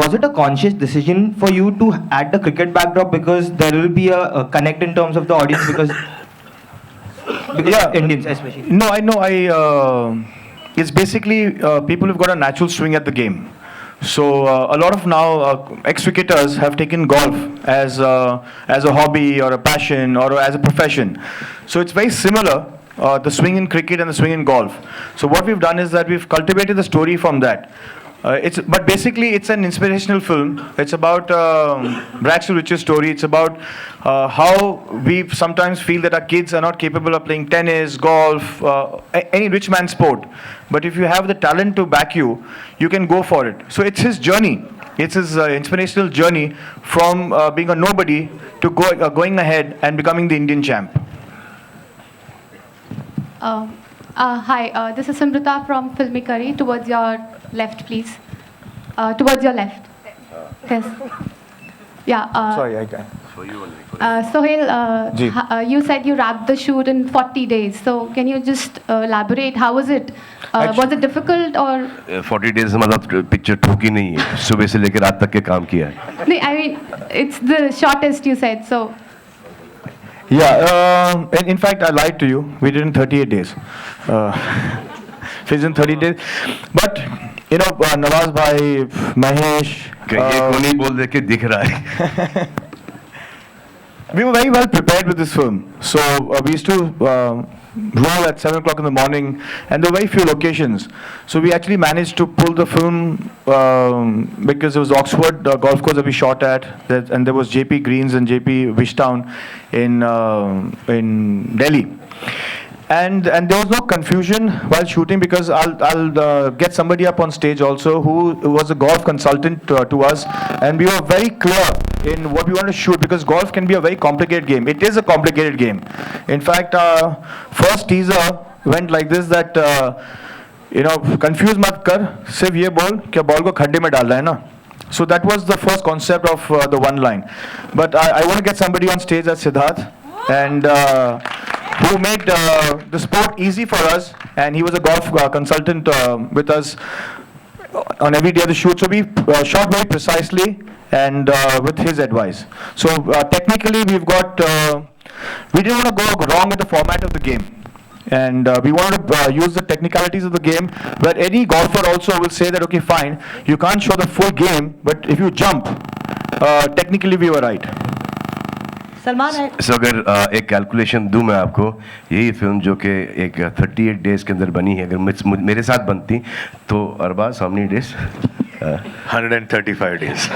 was it a conscious decision for you to add the cricket backdrop because there will be a connect in terms of the audience because Yeah. Indians especially? No, I know. It's basically people who've got a natural swing at the game. So a lot of now ex-cricketers have taken golf as a hobby or a passion or as a profession. So it's very similar, the swing in cricket and the swing in golf. So what we've done is that we've cultivated the story from that. But basically it's an inspirational film. It's about rags to riches story. It's about how we sometimes feel that our kids are not capable of playing tennis, golf, any rich man sport. But if you have the talent to back you, you can go for it. So it's his journey. It's his inspirational journey from being a nobody to going ahead and becoming the Indian champ. Hi, this is Simrita from Filmy Curry. Towards your left, please. Towards your left. Yes. Yeah. Sorry, I can't. Sohail, Ji. You said you wrapped the shoot in 40 days. So can you just elaborate? How was it? Was it difficult or? 40 days मतलब picture ठोकी नहीं है, सुबह से लेकर रात तक के काम किया है. No, I mean, it's the shortest you said. So. Yeah, in fact, I lied to you. We did in 38 days. Finished in 30 days. But, you know, Nawaz bhai, Mahesh. ये को नहीं बोल दे के दिख रहा है. We were very well prepared with this film. So we used to roll at 7 o'clock in the morning, and there were very few locations. So we actually managed to pull the film because it was Oxford golf course that we shot at, and there was JP Greens and JP Wishtown in Delhi. And there was no confusion while shooting because I'll get somebody up on stage also who was a golf consultant to us, and we were very clear in what we want to shoot because golf can be a very complicated game. It is a complicated game. In fact, first teaser went like this that confuse mat kar, sirf ye bol कि ball को खड्डे में डालना है ना. So that was the first concept of the one line. But I want to get somebody on stage as Siddharth, and who made the sport easy for us, and he was a golf consultant with us on every day of the shoot. So we shot very precisely and with his advice. So technically we've got, we didn't want to go wrong with the format of the game. And we wanted to use the technicalities of the game, where any golfer also will say that, okay, fine, you can't show the full game, but if you jump, technically we were right. Salman है. So अगर एक calculation दूं मैं आपको, यही film जो कि एक 38 डेज के अंदर बनी है, अगर मेरे साथ बनती तो Arbaaz how many days? 135 days.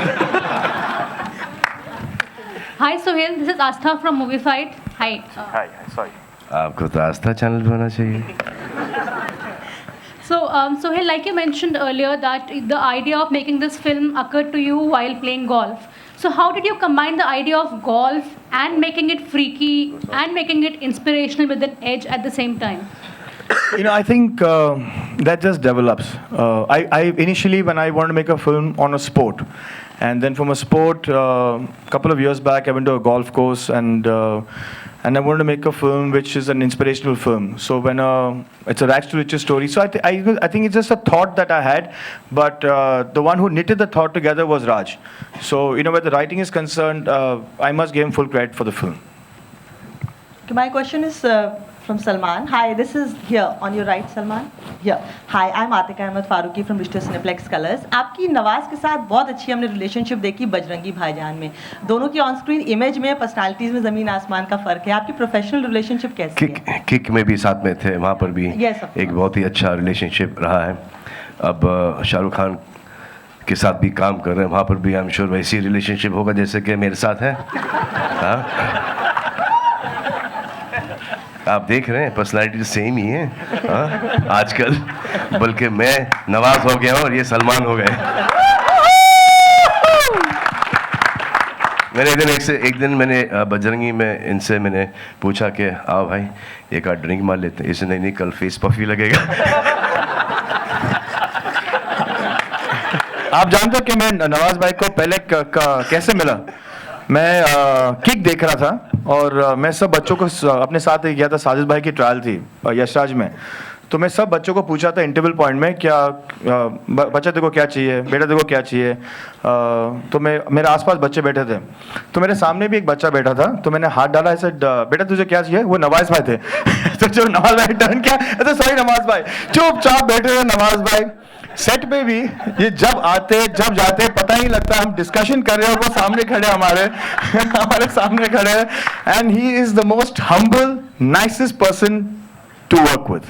Hi Sohail, this is Astha from Movie Fight. Hi. Hi, sorry. आपको तो आस्था चैनल पे होना चाहिए. So Sohail, like you mentioned earlier that the idea of making this film occurred to you while playing golf. So how did you combine the idea of golf and making it freaky and making it inspirational with an edge at the same time? You know, I think that just develops. I initially, when I wanted to make a film on a sport, and then from a sport, a couple of years back, I went to a golf course, and I wanted to make a film which is an inspirational film. So when it's a rags to riches story. So I think it's just a thought that I had, but the one who knitted the thought together was Raj. So you know, where the writing is concerned, I must give him full credit for the film. Okay, my question is from Salman. Hi, this is here on your right, Salman. Here. Hi, I'm Atika Ahmed Faruqi from Digital Cineplex Colors. आपकी नवाज के साथ बहुत अच्छी हमने relationship देखी बजरंगी भाईजान में. दोनों की ऑन स्क्रीन इमेज में, पर्सनालिटीज में जमीन आसमान का फर्क है. आपकी प्रोफेशनल रिलेशनशिप कैसी है? किक में भी साथ में थे, वहाँ पर भी एक बहुत ही अच्छा रिलेशनशिप रहा है. अब शाहरुख खान के साथ भी काम कर रहे हैं, वहाँ पर भी आई एम श्योर वैसी रिलेशनशिप होगा जैसे कि मेरे साथ है. हाँ, आप देख रहे हैं पर्सनालिटी सेम ही है. हाँ, आजकल बल्कि मैं नवाज हो गया हूँ और ये सलमान हो गए. मैंने एक दिन मैंने बजरंगी में इनसे मैंने पूछा कि आओ भाई एक आध ड्रिंक मार लेते हैं. इसने नहीं, कल फेस पफी लगेगा. आप जानते हो कि मैं नवाज भाई को पहले कैसे मिला? मैं किक देख रहा था और मैं सब बच्चों को अपने साथ गया था. साजिद भाई की ट्रायल थी यशराज में. तो मैं सब बच्चों को पूछा था इंटरवल पॉइंट में, क्या बच्चा देखो क्या चाहिए, बेटा देखो क्या चाहिए। तो मेरे आसपास बच्चे बैठे थे, तो मेरे सामने भी एक बच्चा बैठा था, तो मैंने हाथ डाला ऐसे, बेटा तुझे क्या चाहिए? वो नवाज भाई थे। तो जो नवाज भाई टर्न किया, अच्छा सॉरी नवाज भाई, चुपचाप बैठे थे नवाज भाई। सेट पे भी ये जब आते जब जाते पता ही नहीं लगता, हम डिस्कशन कर रहे हैं और वो सामने खड़े हमारे सामने खड़े हैं, and he is the most humble nicest person to work with.